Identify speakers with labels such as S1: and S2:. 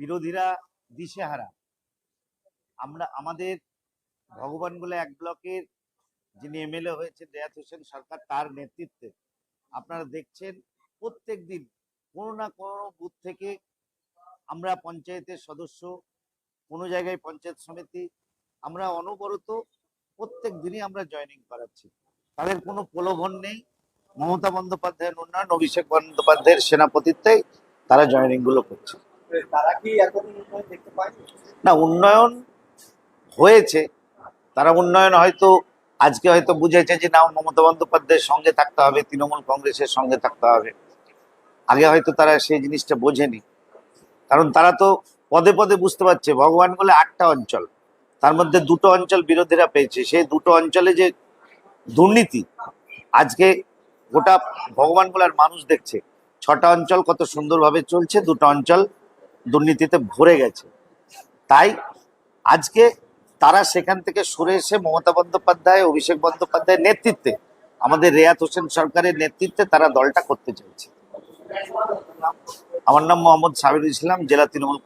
S1: বিরোধীরা দিশেহারা। আমাদের ভগবানগোলা এক ব্লকের যিনি এমএলএ হয়েছেন রেয়াত হোসেন সরকার, তার নেতৃত্বে আপনারা দেখছেন প্রত্যেক দিন কোনো না কোনো বুথ থেকে আমরা পঞ্চায়েতের সদস্য, কোনো জায়গায় পঞ্চায়েত সমিতি, আমরা অনবরত প্রত্যেক দিনই আমরা জয়েনিং করাচ্ছি। তাদের কোনো প্রলোভন নেই। মমতা বন্দ্যোপাধ্যায়ের উন্নয়ন, অভিষেক বন্দ্যোপাধ্যায়ের সেনাপতিত্বে তারা জয়েনিং গুলো করছে।
S2: তারা কি এতদিন উন্নয়ন দেখতে পায়
S1: না? উন্নয়ন হয়েছে। তারা উন্নয়ন হয়তো আজকে হয়তো বুঝেছে যে না, মমতা বন্দ্যোপাধ্যায়ের সঙ্গে থাকতে হবে, তৃণমূল কংগ্রেসের সঙ্গে থাকতে হবে। আগে হয়তো তারা সেই জিনিসটা বোঝেনি, কারণ তারা তো পদে পদে বুঝতে পারছে ভগবান বলে 8টা অঞ্চল, তার মধ্যে 2টো অঞ্চল বিরোধীরা পেয়েছে। সেই 2টো অঞ্চলে যে দুর্নীতি, আজকে গোটা ভগবান বলার মানুষ দেখছে 6টা অঞ্চল কত সুন্দরভাবে চলছে, 2টো অঞ্চল দুর্নীতিতে ভরে গেছে। তাই আজকে তারা সেখান থেকে সরে এসে মমতা বন্দ্যোপাধ্যায়, অভিষেক বন্দ্যোপাধ্যায়ের নেতৃত্বে, আমাদের রেয়াত হোসেন সরকারের নেতৃত্বে তারা দলটা করতে চাইছে। আমার নাম মোহাম্মদ সাবিরুল ইসলাম, জেলা তৃণমূল।